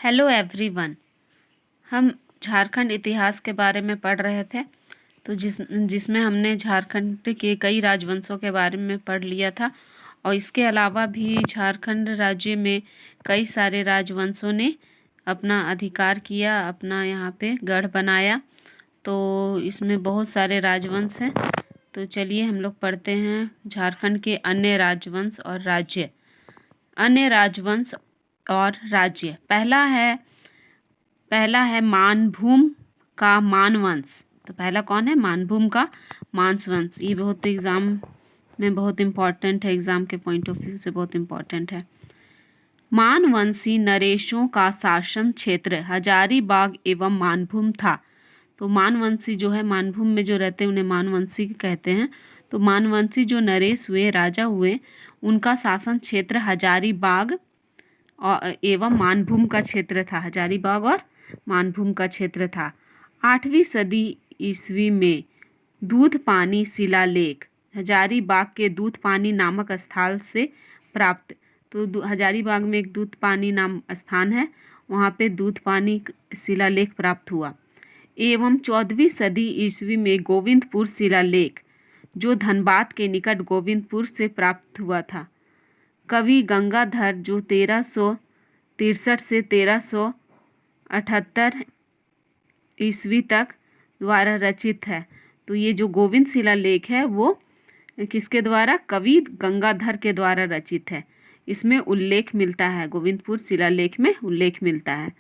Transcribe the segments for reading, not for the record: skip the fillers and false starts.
Hello everyone. हम झारखंड इतिहास के बारे में पढ़ रहे थे। तो जिसमें हमने झारखंड के कई राजवंशों के बारे में पढ़ लिया था और इसके अलावा भी झारखंड राज्य में कई सारे राजवंशों ने अपना अधिकार किया, अपना यहाँ पे गढ़ बनाया। तो इसमें बहुत सारे राजवंश हैं। तो चलिए हम लोग पढ़ते हैं झारखंड के अन्य राजवंश और राज्य। अन्य राजवंश और राज्य। पहला है मानभूम का मानवंश। तो पहला कौन है? मानभूम का मानवंश। ये बहुत एग्जाम में बहुत इम्पोर्टेंट है, एग्जाम के पॉइंट ऑफ व्यू से बहुत इम्पोर्टेंट है। मानवंशी नरेशों का शासन क्षेत्र हजारीबाग एवं मानभूम था। तो मानवंशी जो है, मानभूम में जो रहते हैं उन्हें मानवंशी कहते हैं। तो मानवंशी जो नरेश हुए, राजा हुए, उनका शासन क्षेत्र हजारीबाग एवं मानभूम का क्षेत्र था। हजारीबाग और मानभूम का क्षेत्र था। 8वीं सदी ईस्वी में दूध पानी शिलालेख हजारीबाग के दूध पानी नामक स्थल से प्राप्त। तो हजारीबाग में एक दूध पानी नाम स्थान है, वहाँ पे दूध पानी शिलालेख प्राप्त हुआ। एवं 14वीं सदी ईस्वी में गोविंदपुर शिलालेख जो धनबाद के निकट गोविंदपुर से प्राप्त हुआ था। कवि गंगाधर जो 1363 से 1378 ईस्वी तक द्वारा रचित है। तो ये जो गोविंद शिलालेख है वो किसके द्वारा? कवि गंगाधर के द्वारा रचित है। इसमें उल्लेख मिलता है, गोविंदपुर शिलालेख में उल्लेख मिलता है।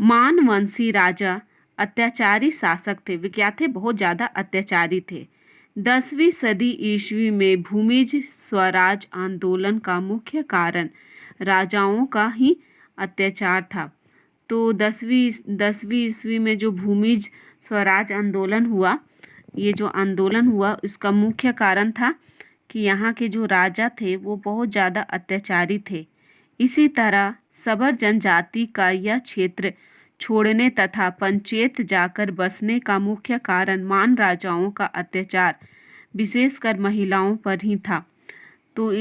मानवंशी राजा अत्याचारी शासक थे। वे क्या थे? बहुत ज़्यादा अत्याचारी थे। 10वीं सदी ईस्वी में भूमिज स्वराज आंदोलन का मुख्य कारण राजाओं का ही अत्याचार था। तो 10वीं ईस्वी में जो भूमिज स्वराज आंदोलन हुआ, ये जो आंदोलन हुआ इसका मुख्य कारण था कि यहाँ के जो राजा थे वो बहुत ज़्यादा अत्याचारी थे। इसी तरह सबर जनजाति का यह क्षेत्र छोड़ने तथा पंचेत जाकर बसने का मुख्य कारण मान राजाओं का अत्याचार विशेषकर महिलाओं पर ही था। तो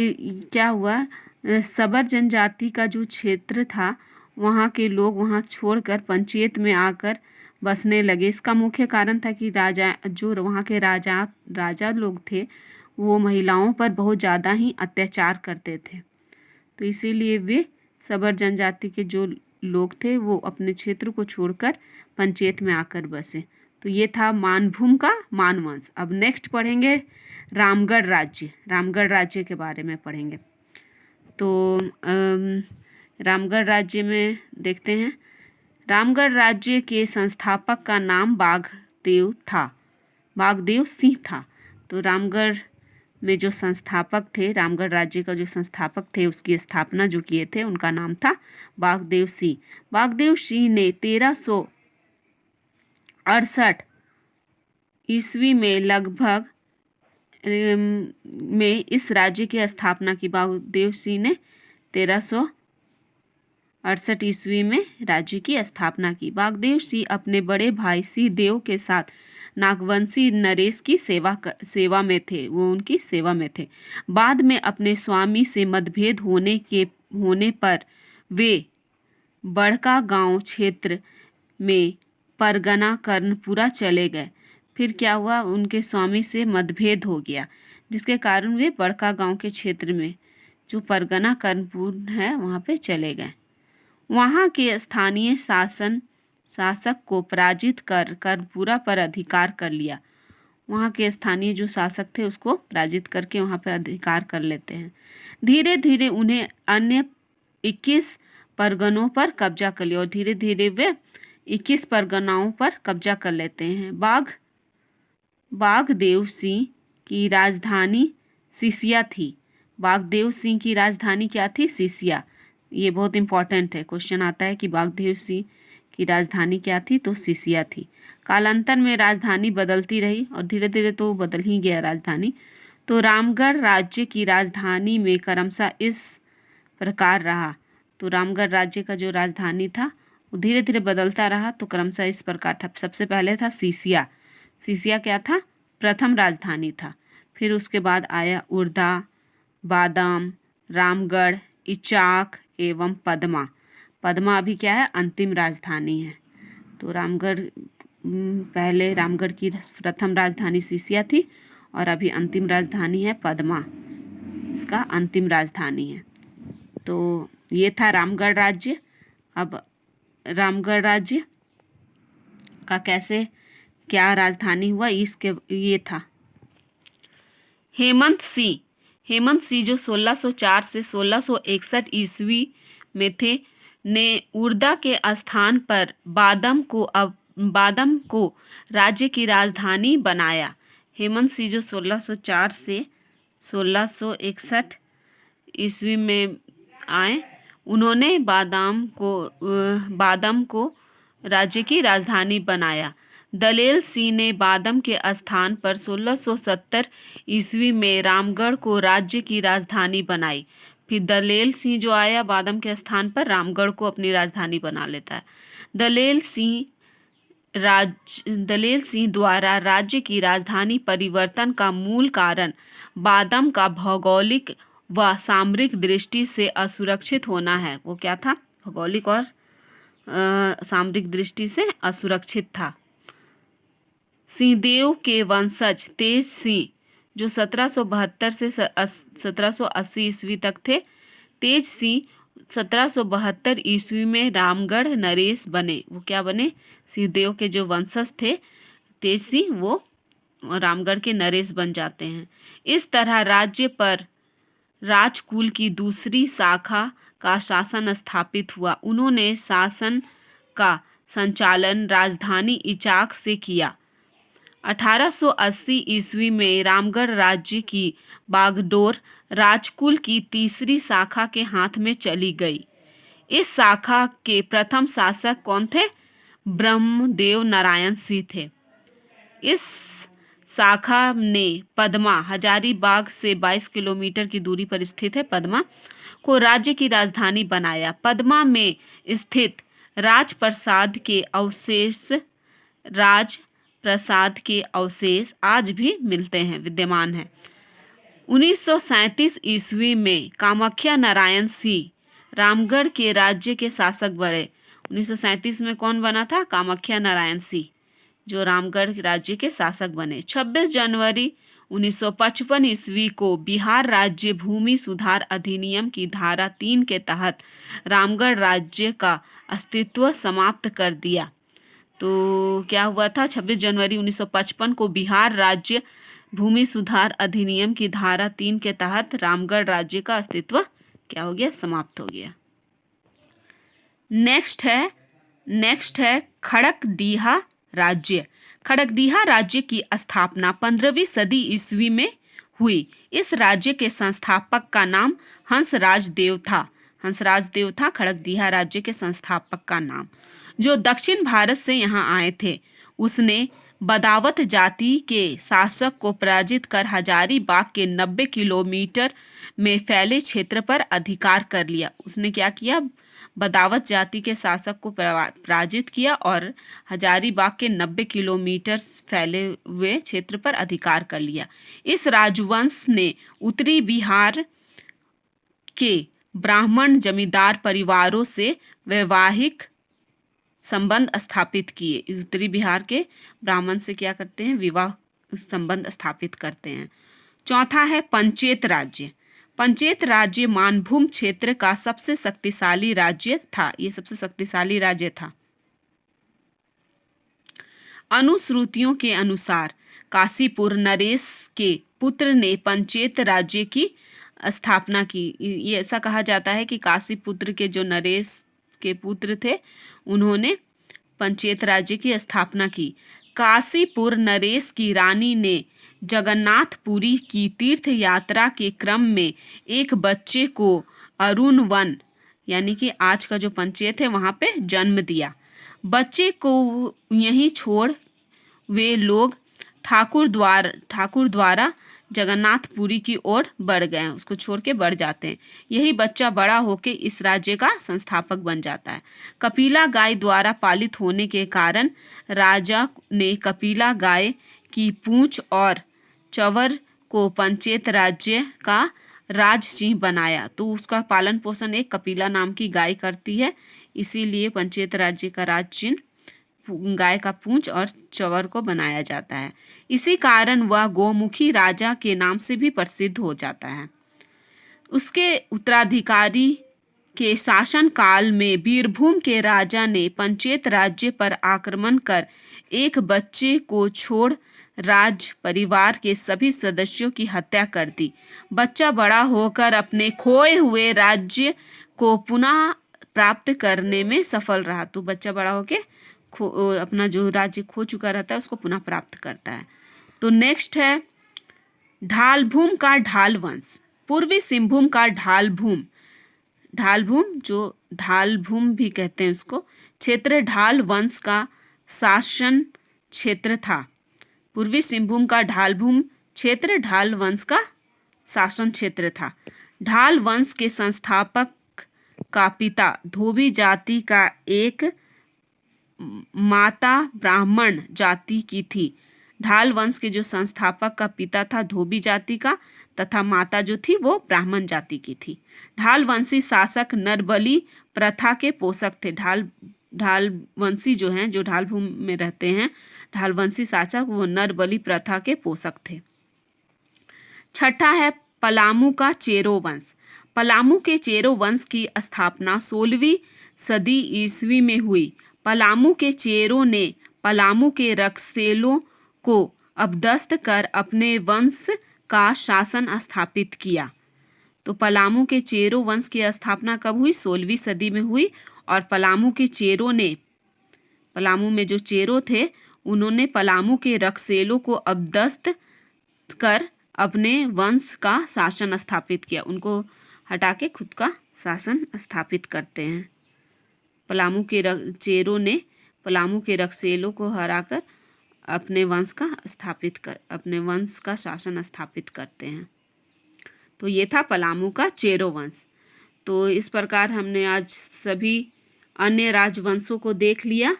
क्या हुआ? सबर जनजाति का जो क्षेत्र था वहाँ के लोग वहाँ छोड़कर पंचेत में आकर बसने लगे। इसका मुख्य कारण था कि जो वहाँ के राजा लोग थे वो महिलाओं पर बहुत ज़्यादा ही अत्याचार करते थे। तो इसीलिए वे सबर जनजाति के जो लोग थे वो अपने क्षेत्र को छोड़कर पंचेत में आकर बसे। तो ये था मानभूम का मानवंश। अब नेक्स्ट पढ़ेंगे रामगढ़ राज्य। रामगढ़ राज्य के बारे में पढ़ेंगे। तो रामगढ़ राज्य में देखते हैं, रामगढ़ राज्य के संस्थापक का नाम बागदेव सिंह था। तो रामगढ़ में जो संस्थापक थे, रामगढ़ राज्य का जो संस्थापक थे, उसकी स्थापना जो किए थे उनका नाम था बागदेव सिंह। बागदेव सिंह ने 1368 ईस्वी में लगभग में इस राज्य की स्थापना की। बागदेव सिंह ने 1368 ईस्वी में राज्य की स्थापना की। बागदेव सिंह अपने बड़े भाई सिंह देव के साथ नागवंशी नरेश की सेवा में थे, वो उनकी सेवा में थे। बाद में अपने स्वामी से मतभेद होने पर वे बड़का गांव क्षेत्र में परगना कर्णपुरा चले गए। फिर क्या हुआ? उनके स्वामी से मतभेद हो गया, जिसके कारण वे बड़का गांव के क्षेत्र में जो परगना कर्णपुर है वहाँ पे चले गए। वहाँ के स्थानीय शासक को पराजित कर कर्णपुरा पर अधिकार कर लिया। वहाँ के स्थानीय जो शासक थे उसको पराजित करके वहाँ पे अधिकार कर लेते हैं। धीरे धीरे उन्हें अन्य 21 परगनों पर कब्जा कर लिया और धीरे धीरे वे 21 परगनाओं पर कब्जा कर लेते हैं। बागदेव सिंह की राजधानी सिसिया थी। बागदेव सिंह की राजधानी क्या थी? सिसिया। ये बहुत इंपॉर्टेंट है, क्वेश्चन आता है कि बागदेव सिंह की राजधानी क्या थी? तो सिसिया थी। कालांतर में राजधानी बदलती रही और धीरे धीरे तो बदल ही गया राजधानी। तो रामगढ़ राज्य की राजधानी में क्रमशः इस प्रकार रहा। तो रामगढ़ राज्य का जो राजधानी था वो धीरे धीरे बदलता रहा, तो क्रमशः इस प्रकार था। सबसे पहले था सिसिया। सिसिया क्या था? प्रथम राजधानी था। फिर उसके बाद आया उर्दा, बादाम, रामगढ़, इचाक एवं पदमा। पद्मा अभी क्या है, अंतिम राजधानी है। तो रामगढ़ पहले रामगढ़ की प्रथम राजधानी सिसिया थी और अभी अंतिम राजधानी है पद्मा, इसका अंतिम राजधानी है। तो ये था रामगढ़ राज्य। अब रामगढ़ राज्य का कैसे क्या राजधानी हुआ, इसके ये था हेमंत सिंह। हेमंत सिंह जो 1604 से 1661 ईस्वी में थे, ने उर्दा के स्थान पर बादम को राज्य की राजधानी बनाया। हेमंत सिंह जो 1604 से 1661 ईस्वी में आए, उन्होंने बादम को राज्य की राजधानी बनाया। दलेल सिंह ने बादम के स्थान पर 1670 ईस्वी में रामगढ़ को राज्य की राजधानी बनाई। फिर दलेल सिंह जो आया बादम के स्थान पर रामगढ़ को अपनी राजधानी बना लेता है। दलेल सिंह द्वारा राज्य की राजधानी परिवर्तन का मूल कारण बादम का भौगोलिक व सामरिक दृष्टि से असुरक्षित होना है। वो क्या था, भौगोलिक और सामरिक दृष्टि से असुरक्षित था। सिंहदेव के वंशज तेज सिंह जो 1772 से 1780 ईस्वी तक थे, तेज सिंह 1772 ईस्वी में रामगढ़ नरेश बने। वो क्या बने, सिंहदेव के जो वंशज थे तेज सिंह, वो रामगढ़ के नरेश बन जाते हैं। इस तरह राज्य पर राजकुल की दूसरी शाखा का शासन स्थापित हुआ। उन्होंने शासन का संचालन राजधानी इचाक से किया। 1880 ईस्वी में रामगढ़ राज्य की बागडोर राजकुल की तीसरी शाखा के हाथ में चली गई। इस शाखा के प्रथम शासक कौन थे, ब्रह्मदेव नारायण सिंह थे। इस शाखा ने पद्मा, हजारीबाग से 22 किलोमीटर की दूरी पर स्थित है पद्मा, को राज्य की राजधानी बनाया। पद्मा में स्थित राजप्रसाद के अवशेष आज भी मिलते हैं, विद्यमान है। 1937 ईस्वी में कामाख्या नारायण सिंह रामगढ़ के राज्य के शासक बने। 1937 में कौन बना था, कामाख्या नारायण सिंह, जो रामगढ़ राज्य के शासक बने। 26 जनवरी 1955 ईस्वी को बिहार राज्य भूमि सुधार अधिनियम की धारा 3 के तहत रामगढ़ राज्य का अस्तित्व समाप्त कर दिया। तो क्या हुआ था, 26 जनवरी 1955 को बिहार राज्य भूमि सुधार अधिनियम की धारा 3 के तहत रामगढ़ राज्य का अस्तित्व क्या हो गया, समाप्त हो गया। नेक्स्ट है खड़कदीहा राज्य। खड़कदीहा राज्य की स्थापना 15वीं सदी ईस्वी में हुई। इस राज्य के संस्थापक का नाम हंसराज देव था। खड़कदीहा राज्य के संस्थापक का नाम, जो दक्षिण भारत से यहाँ आए थे। उसने बदावत जाति के शासक को पराजित कर हजारीबाग के 90 किलोमीटर में फैले क्षेत्र पर अधिकार कर लिया। उसने क्या किया, बदावत जाति के शासक को पराजित किया और हजारीबाग के 90 किलोमीटर फैले हुए क्षेत्र पर अधिकार कर लिया। इस राजवंश ने उत्तरी बिहार के ब्राह्मण जमींदार परिवारों से वैवाहिक संबंध स्थापित किए। उत्तरी बिहार के ब्राह्मण से क्या करते हैं, विवाह संबंध स्थापित करते हैं। चौथा है पंचेत राज्य। पंचेत राज्य मानभूम क्षेत्र का सबसे शक्तिशाली राज्य था। ये सबसे शक्तिशाली राज्य था। अनुश्रुतियों के अनुसार काशीपुर नरेश के पुत्र ने पंचेत राज्य की स्थापना की। ये ऐसा कहा जाता है कि काशीपुत्र के जो नरेश के पुत्र थे, उन्होंने पंचेत राज्य की स्थापना की। काशीपुर नरेश की रानी ने जगन्नाथपुरी की तीर्थ यात्रा के क्रम में एक बच्चे को अरुण वन, यानी कि आज का जो पंचेत है, वहाँ पे जन्म दिया। बच्चे को यहीं छोड़ वे लोग ठाकुर द्वारा जगन्नाथपुरी की ओर बढ़ गए। उसको छोड़ के बढ़ जाते हैं। यही बच्चा बड़ा होकर इस राज्य का संस्थापक बन जाता है। कपिला गाय द्वारा पालित होने के कारण राजा ने कपिला गाय की पूंछ और चवर को पंचेत राज्य का राज चिन्ह बनाया। तो उसका पालन पोषण एक कपिला नाम की गाय करती है। इसीलिए पंचेत राज्य का राज चिन्ह गाय का पूंछ और चवर को बनाया जाता है। इसी कारण वह गौमुखी राजा के नाम से भी प्रसिद्ध हो जाता है। उसके उत्तराधिकारी के शासन काल में बीरभूम के राजा ने पंचेत राज्य पर आक्रमण कर एक बच्चे को छोड़ राज परिवार के सभी सदस्यों की हत्या कर दी। बच्चा बड़ा होकर अपने खोए हुए राज्य को पुनः प्राप्त करने में सफल रहा। तो बच्चा बड़ा होके अपना जो राज्य खो चुका रहता है उसको पुनः प्राप्त करता है। तो नेक्स्ट है ढालभूम का ढाल वंश। पूर्वी सिंहभूम का ढालभूम जो ढालभूम भी कहते हैं उसको, क्षेत्र ढाल वंश का शासन क्षेत्र था। पूर्वी सिंहभूम का ढालभूम क्षेत्र ढाल वंश का शासन क्षेत्र था। ढाल वंश के संस्थापक का पिता धोबी जाति का एक माता ब्राह्मण जाति की थी। ढाल वंश के जो संस्थापक का पिता था धोबी जाति का तथा माता जो थी वो ब्राह्मण जाति की थी। ढाल वंशी शासक नरबली प्रथा के पोषक थे। ढाल वंशी जो हैं, जो ढाल भूमि में रहते हैं, ढाल वंशी शासक वो नरबली प्रथा के पोषक थे। छठा है पलामू का चेरो वंश। पलामू के चेरो वंश की स्थापना 16वीं सदी ईस्वी में हुई। पलामू के चेरों ने पलामू के रक्सेलों को अपदस्थ कर अपने वंश का शासन स्थापित किया। तो पलामू के चेरो वंश की स्थापना कब हुई? 16वीं सदी में हुई। और पलामू के चेरों ने, पलामू में जो चेरो थे उन्होंने पलामू के रक्सेलों को अपदस्थ कर अपने वंश का शासन स्थापित किया। उनको हटा के खुद का शासन स्थापित करते हैं। पलामू के चेरों ने पलामू के रक्सेलों को हराकर अपने वंश का शासन स्थापित करते हैं। तो ये था पलामू का चेरो वंश। तो इस प्रकार हमने आज सभी अन्य राजवंशों को देख लिया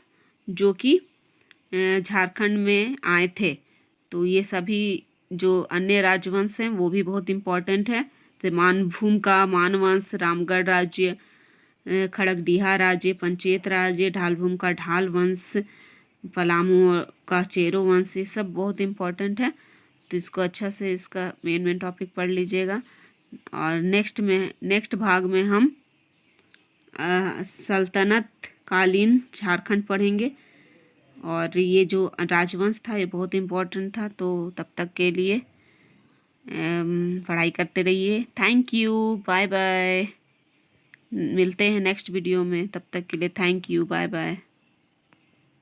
जो कि झारखंड में आए थे। तो ये सभी जो अन्य राजवंश हैं वो भी बहुत इम्पोर्टेंट है। तो मानभूम का मानवंश, रामगढ़ राज्य, खड़गडीहा राज्य, पंचेत राज्य, ढालभूम का ढाल वंश, पलामू का चेरो वंश, ये सब बहुत इम्पोर्टेंट है। तो इसको अच्छा से इसका मेन टॉपिक पढ़ लीजिएगा। और नेक्स्ट भाग में हम सल्तनत कालीन झारखंड पढ़ेंगे। और ये जो राजवंश था ये बहुत इम्पोर्टेंट था। तो तब तक के लिए पढ़ाई करते रहिए। Thank you, bye bye. मिलते हैं नेक्स्ट वीडियो में। तब तक के लिए थैंक यू, बाय बाय।